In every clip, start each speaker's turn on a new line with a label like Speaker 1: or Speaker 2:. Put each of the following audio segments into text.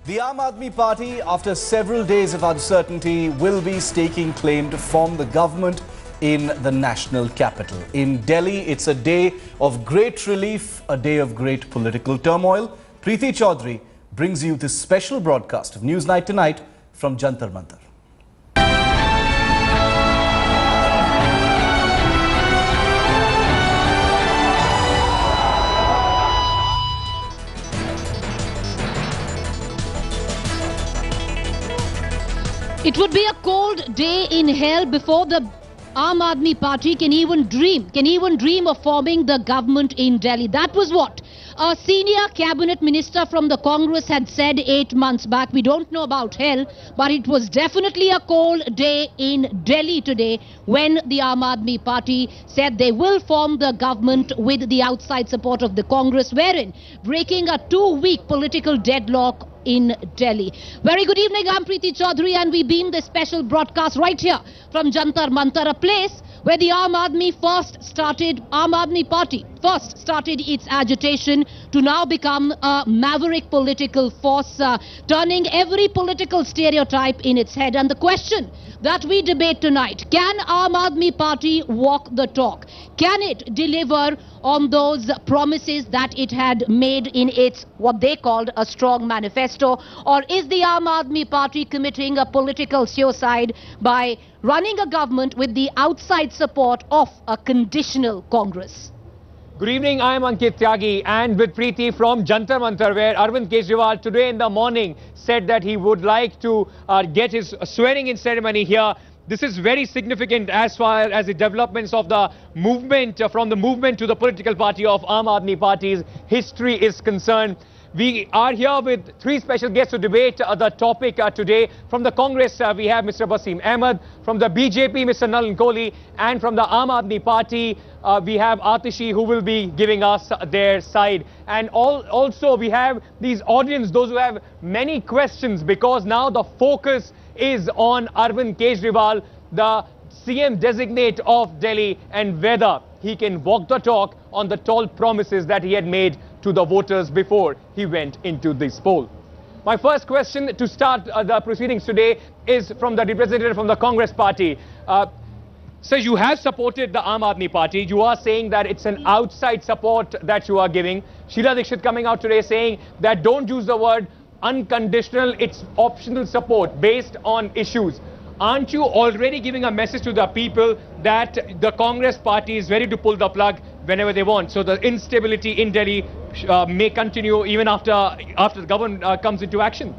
Speaker 1: The Aam Aadmi Party, after several days of uncertainty, will be staking claim to form the government in the national capital. In Delhi, it's a day of great relief, a day of great political turmoil. Preeti Chaudhary brings you this special broadcast of News Night Tonight from Jantar Mantar.
Speaker 2: It would be a cold day in hell before the Aam Aadmi Party can even dream of forming the government in Delhi. That was what a senior cabinet minister from the Congress had said 8 months back. We don't know about hell, but it was definitely a cold day in Delhi today when the Aam Aadmi Party said they will form the government with the outside support of the Congress, wherein breaking a 2-week political deadlock in Delhi. Very good evening, I'm Preeti Chaudhary and we beam this special broadcast right here from Jantar Mantar, a place where the Aam Aadmi Party first started its agitation to now become a maverick political force, turning every political stereotype in its head. And the question that we debate tonight, can Aam Aadmi Party walk the talk? Can it deliver on those promises that it had made in its, what they called, a strong manifesto? Or is the Aam Aadmi Party committing a political suicide by running a government with the outside support of a conditional Congress?
Speaker 3: Good evening, I am Ankit Tyagi and with Preeti from Jantar Mantar, where Arvind Kejriwal today in the morning said that he would like to get his swearing-in ceremony here. This is very significant as far as the developments of the movement, from the movement to the political party of Aam Aadmi Party's history is concerned. We are here with 3 special guests to debate the topic today. From the Congress, we have Mr. Wasim Ahmed. From the BJP, Mr. Nalin Kohli. And from the Aam Aadmi Party, we have Atishi, who will be giving us their side. And also we have these audience, those who have many questions, because now the focus is on Arvind Kejriwal, the CM designate of Delhi, and whether he can walk the talk on the tall promises that he had made to the voters before he went into this poll. My first question to start the proceedings today is from the representative from the Congress party. So you have supported the Aam Aadmi Party. You are saying that it's an outside support that you are giving. Sheila Dikshit coming out today saying that don't use the word unconditional, it's optional support based on issues. Aren't you already giving a message to the people that the Congress party is ready to pull the plug whenever they want? So the instability in Delhi may continue even after the government comes into action.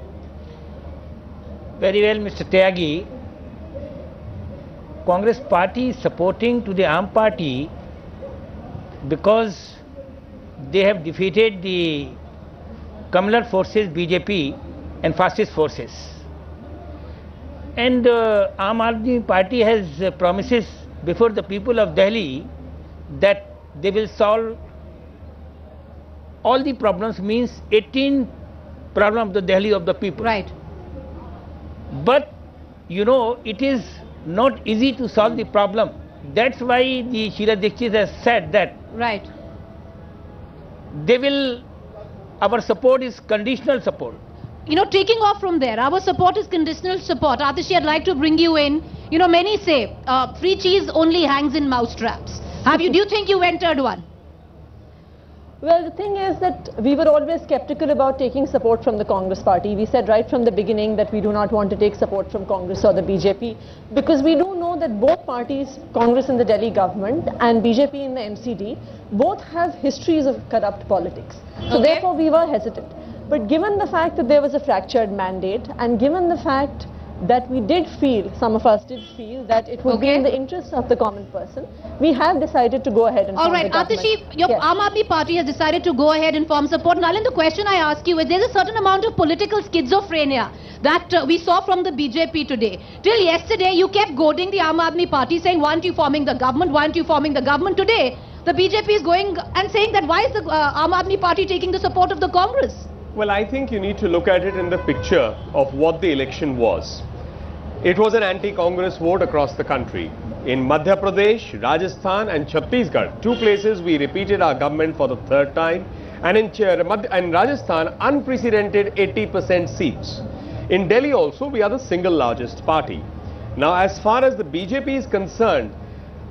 Speaker 4: Very well, Mr. Tyagi. Congress party is supporting to the Aam Party because they have defeated the communal forces, BJP, and fascist forces. And Aam Aadmi Party has promises before the people of Delhi that they will solve all the problems, means 18 problems of the Delhi of the people.
Speaker 2: Right.
Speaker 4: But, you know, it is not easy to solve the problem. That's why the Sheila Dikshit has said that.
Speaker 2: Right.
Speaker 4: They will, our support is conditional support.
Speaker 2: You know, taking off from there, our support is conditional support. Atishi, I'd like to bring you in. You know, many say free cheese only hangs in mousetraps. Do you think you entered one?
Speaker 5: Well, the thing is that we were always skeptical about taking support from the Congress party. We said right from the beginning that we do not want to take support from Congress or the BJP, because we do know that both parties, Congress in the Delhi government and BJP in the MCD, both have histories of corrupt politics. So therefore we were hesitant. But given the fact that there was a fractured mandate, and given the fact that we did feel, some of us did feel, that it would be in the interest of the common person, we have decided to go ahead and form the government.
Speaker 2: Atishi, your Aam Aadmi Party has decided to go ahead and form support. Nalin, the question I ask you is, there's a certain amount of political schizophrenia that we saw from the BJP today. Till yesterday, you kept goading the Aam Aadmi Party, saying, why aren't you forming the government? Why aren't you forming the government? Today, the BJP is going and saying that why is the Aam Aadmi Party taking the support of the Congress?
Speaker 6: Well, I think you need to look at it in the picture of what the election was. It was an anti-Congress vote across the country. In Madhya Pradesh, Rajasthan and Chhattisgarh, 2 places we repeated our government for the 3rd time. And in Rajasthan, unprecedented 80% seats. In Delhi also, we are the single largest party. Now, as far as the BJP is concerned,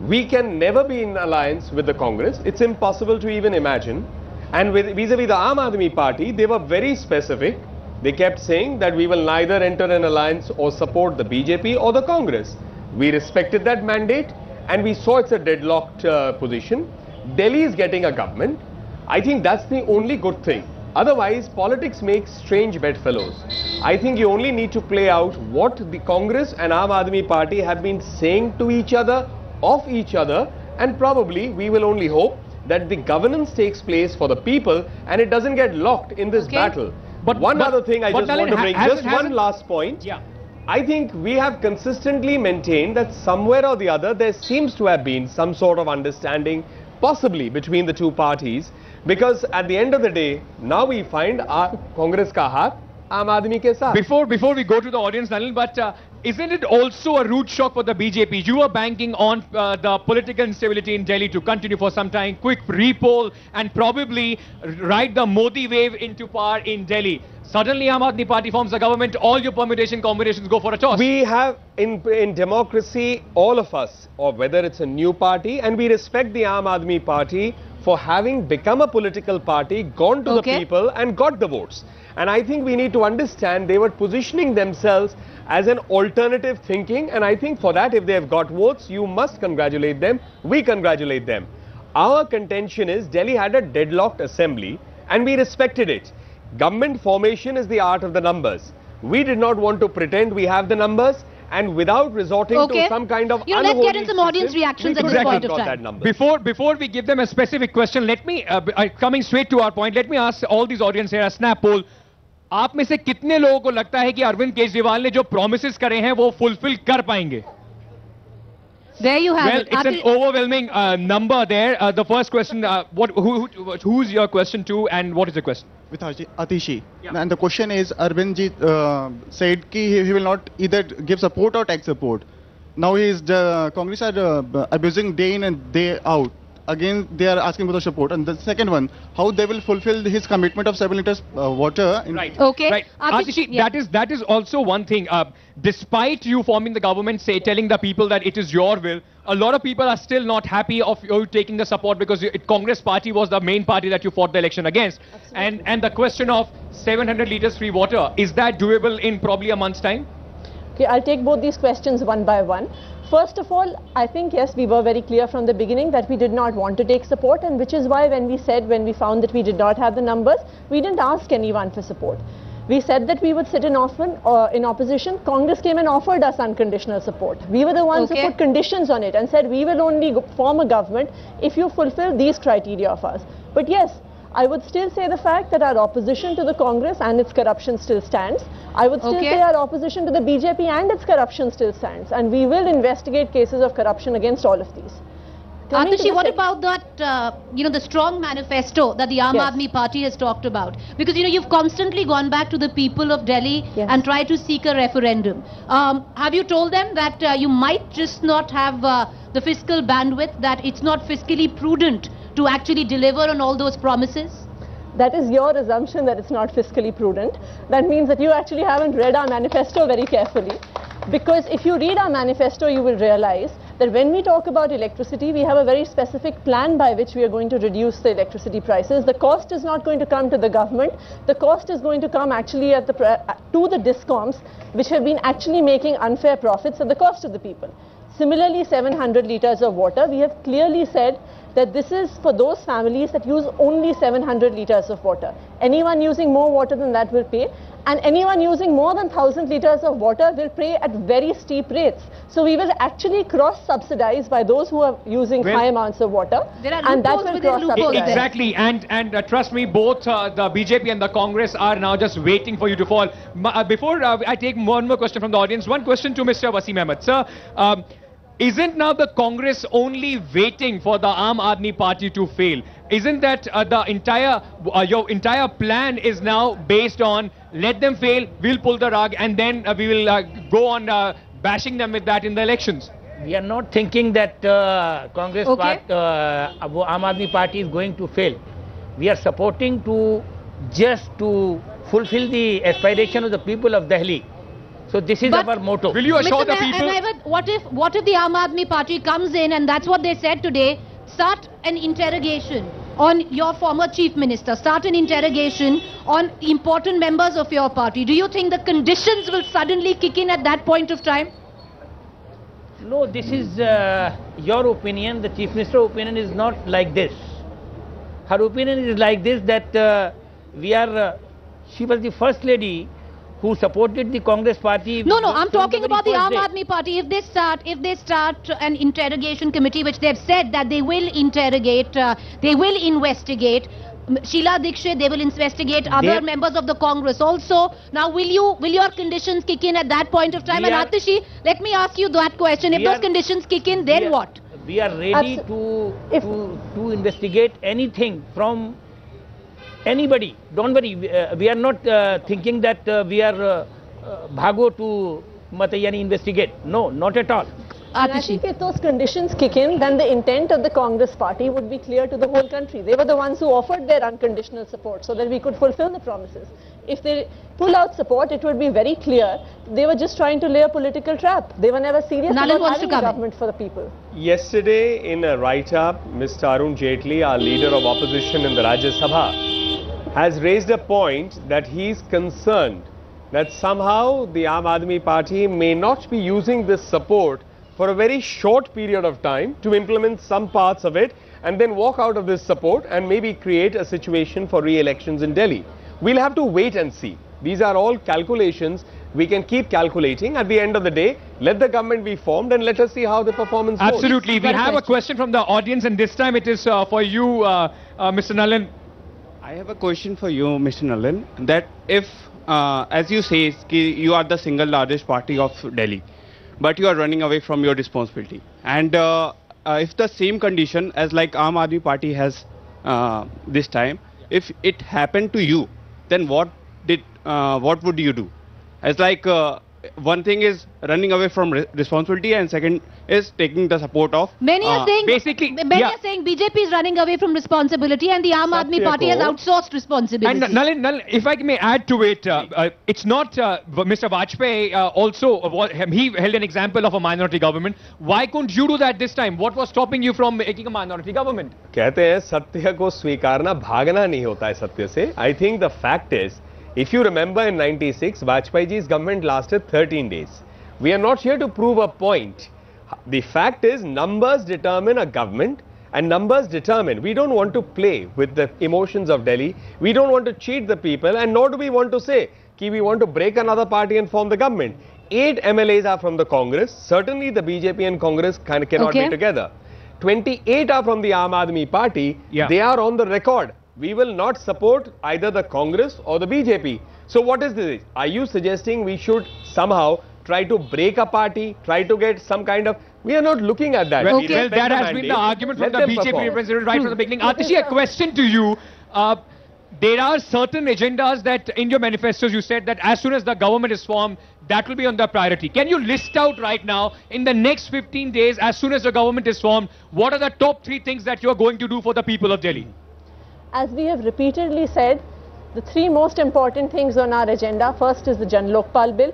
Speaker 6: we can never be in alliance with the Congress. It's impossible to even imagine. And vis-a-vis the Aam Aadmi Party, they were very specific. They kept saying that we will neither enter an alliance or support the BJP or the Congress. We respected that mandate and we saw it's a deadlocked position. Delhi is getting a government. I think that's the only good thing. Otherwise, politics makes strange bedfellows. I think you only need to play out what the Congress and Aam Aadmi Party have been saying to each other, of each other, and probably we will only hope that the governance takes place for the people and it doesn't get locked in this battle. But one other thing I just want to bring, just one last point. Yeah. I think we have consistently maintained that somewhere or the other there seems to have been some sort of understanding possibly between the two parties, because at the end of the day, now we find our Congress ka haath Aam Aadmi ke saath.
Speaker 3: Before we go to the audience, Nalin, but isn't it also a rude shock for the BJP? You were banking on the political instability in Delhi to continue for some time, quick repoll and probably ride the Modi wave into power in Delhi. Suddenly Aam Aadmi Party forms a government, all your combinations go for a toss.
Speaker 6: We have, in democracy, all of us, or whether it's a new party, and we respect the Aam Aadmi Party for having become a political party, gone to the people and got the votes. And I think we need to understand they were positioning themselves as an alternative thinking, and I think for that, if they have got votes, you must congratulate them. We congratulate them. Our contention is Delhi had a deadlocked assembly and we respected it. Government formation is the art of the numbers. We did not want to pretend we have the numbers, and without resorting to some kind of unholy
Speaker 2: let's get in some audience reactions at this point of time.
Speaker 3: Before we give them a specific question, let me, coming straight to our point, let me ask all these audience here a snap poll. आप में से कितने लोगों को लगता है कि अरविंद केजरीवाल ने जो promises करे हैं वो fulfill कर पाएंगे?
Speaker 2: There you have it.
Speaker 3: Well, it's an overwhelming number there. The first question, who's your question to, and what is the question?
Speaker 7: With Atishi. Yeah. And the question is, Arvind ji said he will not either give support or take support. Now Congress are abusing day in and day out. Again, they are asking for the support. And the second one, how they will fulfill his commitment of 7 liters water.
Speaker 3: Right. Okay. Right. Atishi, that is also one thing. Despite you forming the government, telling the people that it is your will, a lot of people are still not happy of you taking the support because Congress party was the main party that you fought the election against. Absolutely. And the question of 700 liters free water, is that doable in probably a month's time?
Speaker 5: Okay, I'll take both these questions one by one. First of all, I think, yes, we were very clear from the beginning that we did not want to take support, and which is why when we found that we did not have the numbers, we didn't ask anyone for support. We said that we would sit in opposition. Congress came and offered us unconditional support. We were the ones who put conditions on it and said we will only form a government if you fulfill these criteria of ours. But yes, I would still say the fact that our opposition to the Congress and its corruption still stands. I would still say our opposition to the BJP and its corruption still stands. And we will investigate cases of corruption against all of these.
Speaker 2: Atishi, what about that, the strong manifesto that the Aam Aadmi Party has talked about? Because, you've constantly gone back to the people of Delhi and tried to seek a referendum. Have you told them that you might just not have the fiscal bandwidth, that it's not fiscally prudent to actually deliver on all those promises?
Speaker 5: That is your assumption that it's not fiscally prudent. That means that you actually haven't read our manifesto very carefully. Because if you read our manifesto, you will realize that when we talk about electricity, we have a very specific plan by which we are going to reduce the electricity prices. The cost is not going to come to the government. The cost is going to come actually to the DISCOMs, which have been actually making unfair profits at the cost of the people. Similarly, 700 liters of water, we have clearly said that this is for those families that use only 700 liters of water. Anyone using more water than that will pay, and anyone using more than 1,000 liters of water will pay at very steep rates. So we will actually cross-subsidize by those who are using high amounts of water, and that will cross-subsidize.
Speaker 3: Exactly, and trust me, both the BJP and the Congress are now just waiting for you to fall. Before I take one more question from the audience, one question to Mr. Wasim Ahmed. Sir, isn't now the Congress only waiting for the Aam Aadmi Party to fail? Isn't that your entire plan is now based on let them fail, we'll pull the rug, and then we will go on bashing them with that in the elections?
Speaker 4: We are not thinking that Congress Aam Aadmi Party is going to fail. We are supporting to just to fulfill the aspiration of the people of Delhi. So this is our motto.
Speaker 3: Will you assure the people?
Speaker 2: What if the Aam Aadmi Party comes in, and that's what they said today, start an interrogation on your former chief minister, start an interrogation on important members of your party. Do you think the conditions will suddenly kick in at that point of time?
Speaker 4: No, this is your opinion. The chief minister's opinion is not like this. Her opinion is like this, that she was the first lady who supported the Congress party.
Speaker 2: No, I'm talking about the Aam Aadmi Party. If they start an interrogation committee, which they've said that they will interrogate, they will investigate. Sheila Dikshit, they will investigate other members of the Congress also. Now, will your conditions kick in at that point of time? And Atishi, let me ask you that question. If those conditions kick in, then what?
Speaker 4: We are ready to investigate anything from anybody. Don't worry. We are not thinking that we are bhago to investigate. No, not at all.
Speaker 5: And I think if those conditions kick in, then the intent of the Congress party would be clear to the whole country. They were the ones who offered their unconditional support so that we could fulfill the promises. If they pull out support, it would be very clear they were just trying to lay a political trap. They were never serious about having a government for the people.
Speaker 6: Yesterday, in a write-up, Mr. Arun Jaitley, our leader of opposition in the Rajya Sabha, has raised a point that he is concerned that somehow the Aam Aadmi Party may not be using this support for a very short period of time to implement some parts of it and then walk out of this support and maybe create a situation for re-elections in Delhi. We'll have to wait and see. These are all calculations. We can keep calculating. At the end of the day, let the government be formed and let us see how the performance goes.
Speaker 3: Absolutely. We have a question from the audience, and this time it is for you, Mr. Nalan.
Speaker 8: I have a question for you, Mr. Nalan, that if, as you say, you are the single largest party of Delhi, but you are running away from your responsibility. And if the same condition as like Aam Aadmi Party has this time, if it happened to you, then what would you do? As like one thing is running away from responsibility, and second is taking the support of.
Speaker 2: Many are saying many are saying BJP is running away from responsibility, and the Aam Aadmi Party has outsourced responsibility.
Speaker 3: And Nalan, if I may add to it, it's not Mr. Vajpayee also he held an example of a minority government. Why couldn't you do that this time? What was stopping you from making a minority government?
Speaker 6: कहते हैं सत्य को स्वीकारना भागना नहीं होता है सत्य से. I think the fact is, if you remember in 96, Vajpayee's government lasted 13 days. We are not here to prove a point. The fact is, numbers determine a government, and numbers determine. We don't want to play with the emotions of Delhi. We don't want to cheat the people, and nor do we want to say that we want to break another party and form the government. 8 MLAs are from the Congress. Certainly the BJP and Congress cannot be together. 28 are from the Aam Aadmi Party. They are on the record. We will not support either the Congress or the BJP. So what is this? Are you suggesting we should somehow try to break a party, try to get some kind of... We are not looking at that.
Speaker 3: Well, that has been the argument from the BJP representative right from the beginning. Atishi, a question to you. There are certain agendas that in your manifestos you said that as soon as the government is formed, that will be on the priority. Can you list out right now, in the next 15 days, as soon as the government is formed, what are the top 3 things that you are going to do for the people of Delhi?
Speaker 5: As we have repeatedly said, the 3 most important things on our agenda, first is the Jan Lokpal bill,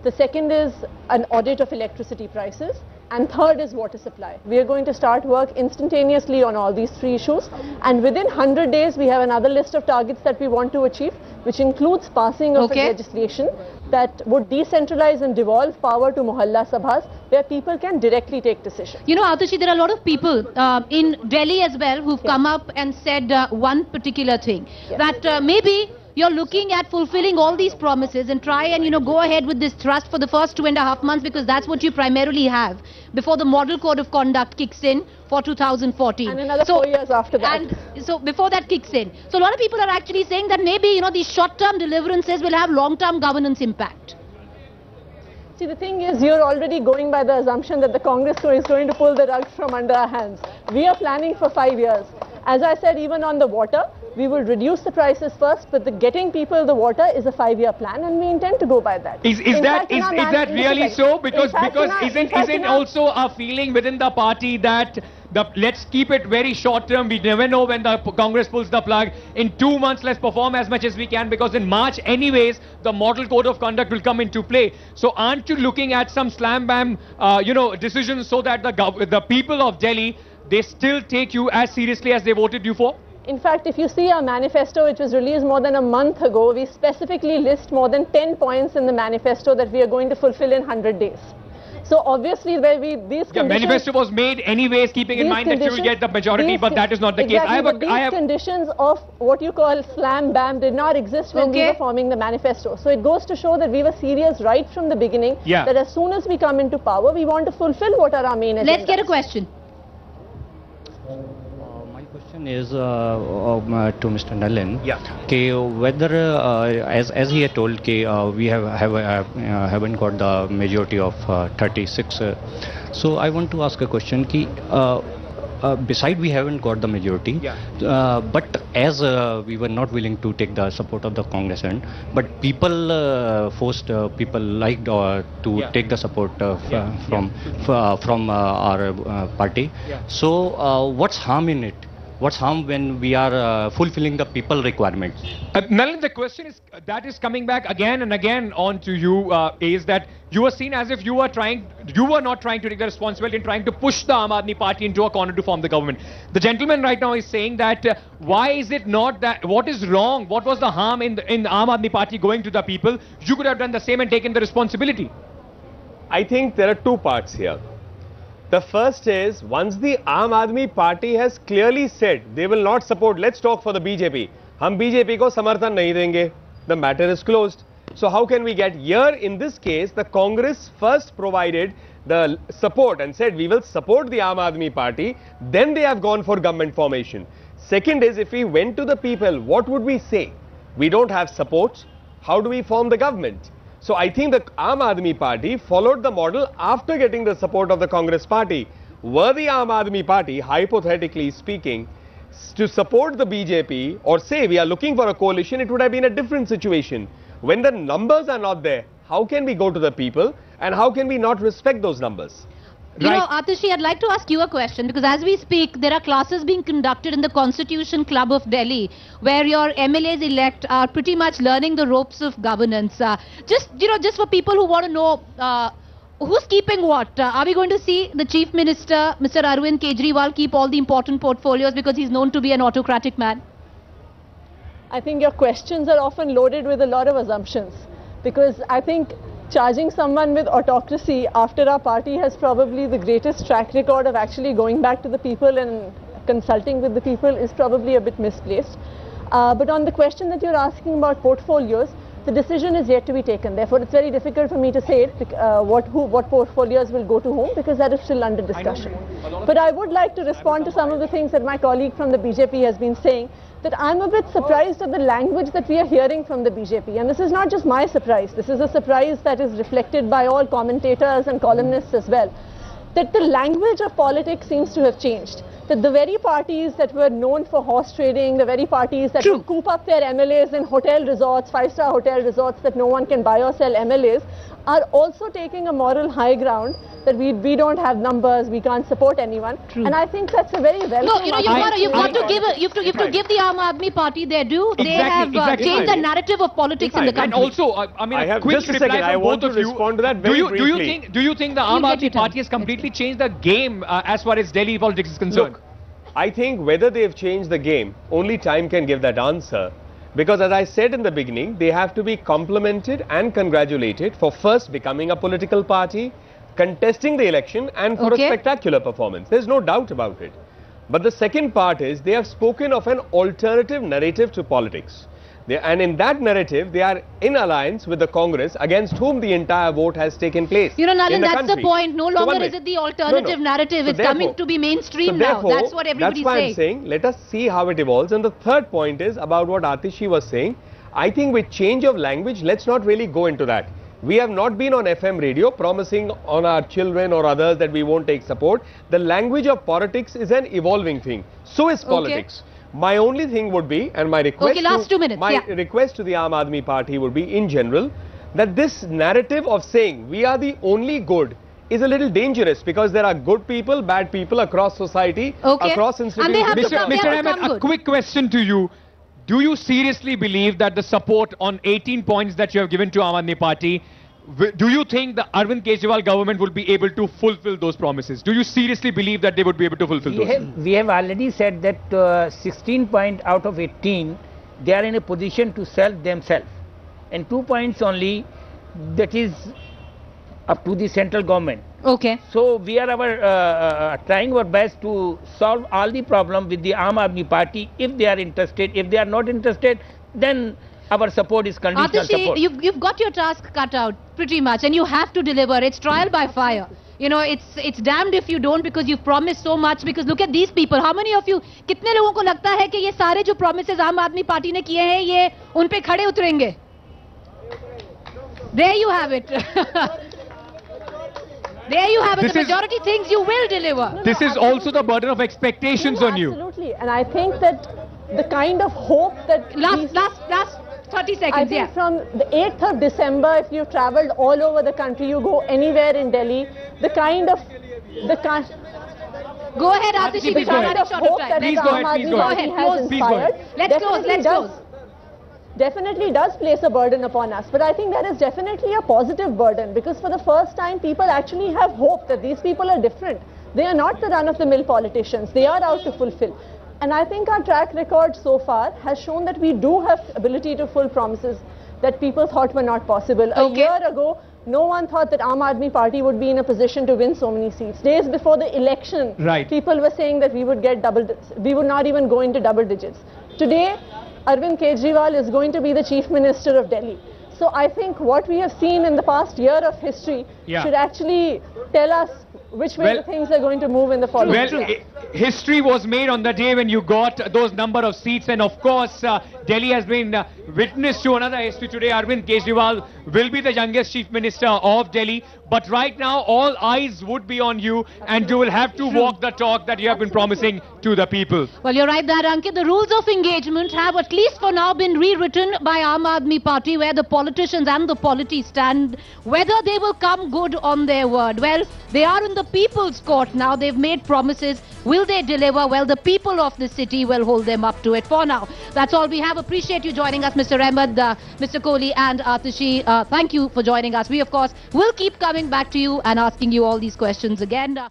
Speaker 5: the second is an audit of electricity prices, and third is water supply. We are going to start work instantaneously on all these 3 issues, and within 100 days we have another list of targets that we want to achieve, which includes passing of legislation that would decentralize and devolve power to Mohalla Sabhas, where people can directly take decisions.
Speaker 2: You know, Atishi, there are a lot of people in Delhi as well who've come up and said one particular thing, that maybe you're looking at fulfilling all these promises and try and, go ahead with this thrust for the first 2.5 months, because that's what you primarily have before the Model Code of Conduct kicks in for 2014.
Speaker 5: And another 4 years after that.
Speaker 2: And so before that kicks in. So a lot of people are actually saying that maybe, these short-term deliverances will have long-term governance impact.
Speaker 5: See, the thing is, you're already going by the assumption that the Congress is going to pull the rug from under our hands. We are planning for 5 years. As I said, even on the water, we will reduce the prices first, but getting people the water is a 5-year plan, and we intend to go by that.
Speaker 3: Is that really so? Because isn't also a feeling within the party that let's keep it very short term. We never know when the Congress pulls the plug. In 2 months, let's perform as much as we can, because in March anyways, the model code of conduct will come into play. So aren't you looking at some slam bam, decisions so that the people of Delhi, they still take you as seriously as they voted you for?
Speaker 5: In fact, if you see our manifesto, which was released more than a month ago, we specifically list more than 10 points in the manifesto that we are going to fulfill in 100 days. So obviously, where these
Speaker 3: manifesto was made anyways, keeping in mind that you will get the majority, but that is not the case.
Speaker 5: These conditions of what you call slam bam did not exist when we were forming the manifesto. So it goes to show that we were serious right from the beginning. That as soon as we come into power, we want to fulfill what are our main agendas.
Speaker 2: Let's get a question.
Speaker 9: Question is to Mr. Nalin. Whether as he had told, we haven't got the majority of 36. So I want to ask a question. Beside we haven't got the majority, but as we were not willing to take the support of the Congress but people forced, people liked to take the support from our party. So what's harm in it? What's harm when we are fulfilling the people requirements?
Speaker 3: Nalin, the question is that is coming back again and again on to you, is that you were seen as if you were not trying to take the responsibility and trying to push the Aam Aadmi Party into a corner to form the government. The gentleman right now is saying that why is it not that, what is wrong, what was the harm in the Aam Aadmi Party going to the people? You could have done the same and taken the responsibility.
Speaker 6: I think there are two parts here. The first is, once the Aam Aadmi Party has clearly said they will not support, let's talk for the BJP. Hum BJP ko samarthan nahi denge. The matter is closed. So how can we get here? In this case, the Congress first provided the support and said we will support the Aam Aadmi Party. Then they have gone for government formation. Second is, if we went to the people, what would we say? We don't have support. How do we form the government? So I think the Aam Aadmi Party followed the model after getting the support of the Congress Party. Were the Aam Aadmi Party, hypothetically speaking, to support the BJP or say we are looking for a coalition, it would have been a different situation. When the numbers are not there, how can we go to the people and how can we not respect those numbers?
Speaker 2: You know, Atishi, I'd like to ask you a question, because as we speak, there are classes being conducted in the Constitution Club of Delhi, where your MLAs elect are pretty much learning the ropes of governance. Just for people who want to know who's keeping what, are we going to see the Chief Minister, Mr. Arvind Kejriwal, keep all the important portfolios because he's known to be an autocratic man?
Speaker 5: I think your questions are often loaded with a lot of assumptions, because I think charging someone with autocracy after our party has probably the greatest track record of actually going back to the people and consulting with the people is probably a bit misplaced. But on the question that you're asking about portfolios, the decision is yet to be taken. Therefore, it's very difficult for me to say what portfolios will go to whom, because that is still under discussion. But I would like to respond to some of the things that my colleague from the BJP has been saying, that I'm a bit surprised at the language that we are hearing from the BJP. And this is not just my surprise. This is a surprise that is reflected by all commentators and columnists as well. That the language of politics seems to have changed. That the very parties that were known for horse trading, the very parties that would coop up their MLAs in hotel resorts, five-star hotel resorts that no one can buy or sell MLAs, are also taking a moral high ground that we don't have numbers, we can't support anyone. And I think that's a very welcome.
Speaker 2: No, you've got to give the Aam Aadmi Party their due. They have changed the narrative of politics in the country.
Speaker 3: And also, I mean, a quick reply from both of you.
Speaker 6: Respond to that very briefly.
Speaker 3: Do you think the Aam Aadmi Party has completely changed the game as far as Delhi politics is concerned?
Speaker 6: Look, I think whether they've changed the game, only time can give that answer. Because as I said in the beginning, they have to be complimented and congratulated for first becoming a political party, contesting the election and for a spectacular performance. There's no doubt about it. But the second part is they have spoken of an alternative narrative to politics. And in that narrative, they are in alliance with the Congress against whom the entire vote has taken place.
Speaker 2: You know, Nalin, that's the point. No longer is it the alternative narrative. It's coming to be mainstream now. That's what everybody's saying.
Speaker 6: That's why I'm saying, let us see how it evolves. And the third point is about what Atishi was saying. I think with change of language, let's not really go into that. We have not been on FM radio promising on our children or others that we won't take support. The language of politics is an evolving thing. So is politics. My only thing would be, and my request request to the Aam Aadmi Party would be in general, that this narrative of saying we are the only good is a little dangerous because there are good people, bad people across society, across institutions.
Speaker 2: And they have
Speaker 3: Mr. Ahmed, a quick question to you. Do you seriously believe that the support on 18 points that you have given to Aam Aadmi Party, do you think the Arvind Kejriwal government will be able to fulfill those promises? Do you seriously believe that they would be able to fulfill those?
Speaker 4: We have already said that 16 points out of 18, they are in a position to sell themselves. And 2 points only, that is up to the central government.
Speaker 2: Okay.
Speaker 4: So we are trying our best to solve all the problem with the Aam Aadmi Party if they are interested. If they are not interested, then our support is conditional support.
Speaker 2: You've got your task cut out pretty much, and you have to deliver. It's trial by fire. You know, it's damned if you don't, because you've promised so much. Because look at these people. How many of you? कितने लोगों को लगता है कि ये सारे जो promises आम आदमी पार्टी ने किए हैं, ये उन पे खड़े उतरेंगे? There you have it. There you have it. The majority thinks you will deliver.
Speaker 3: This is also the burden of expectations on you.
Speaker 5: Absolutely. And I think that the kind of hope that...
Speaker 2: Last 30 seconds,
Speaker 5: I think from the 8th of December, if you've travelled all over the country, you go anywhere in Delhi, the kind of...
Speaker 2: Go ahead, Atishi.
Speaker 5: The kind of hope that
Speaker 3: Please go ahead.
Speaker 2: Please go ahead. Let's close.
Speaker 5: Definitely does place a burden upon us, but I think that is definitely a positive burden, because for the first time people actually have hope that these people are different. They are not the run-of-the-mill politicians. They are out to fulfill. And I think our track record so far has shown that we do have ability to fulfill promises that people thought were not possible. A year ago, no one thought that Aam Aadmi Party would be in a position to win so many seats. Days before the election, people were saying that we would get we would not even go into double digits. Today, Arvind Kejriwal is going to be the Chief Minister of Delhi. So I think what we have seen in the past year of history should actually tell us which way the things are going to move in the following year.
Speaker 3: History was made on the day when you got those number of seats, and of course Delhi has been witness to another history today. Arvind Kejriwal will be the youngest Chief Minister of Delhi, but right now all eyes would be on you, and you will have to walk the talk that you have been promising to the people.
Speaker 2: Well, you're right there, Ankit. The rules of engagement have, at least for now, been rewritten by Aam Aadmi Party, where the politicians and the polity stand. Whether they will come good on their word, well, they are in the people's court now. They've made promises. Will they deliver? Well, the people of the city will hold them up to it. For now, that's all we have. Appreciate you joining us, Mr. Ahmed, Mr. Kohli and Atishi. Thank you for joining us. We, of course, will keep coming back to you and asking you all these questions again.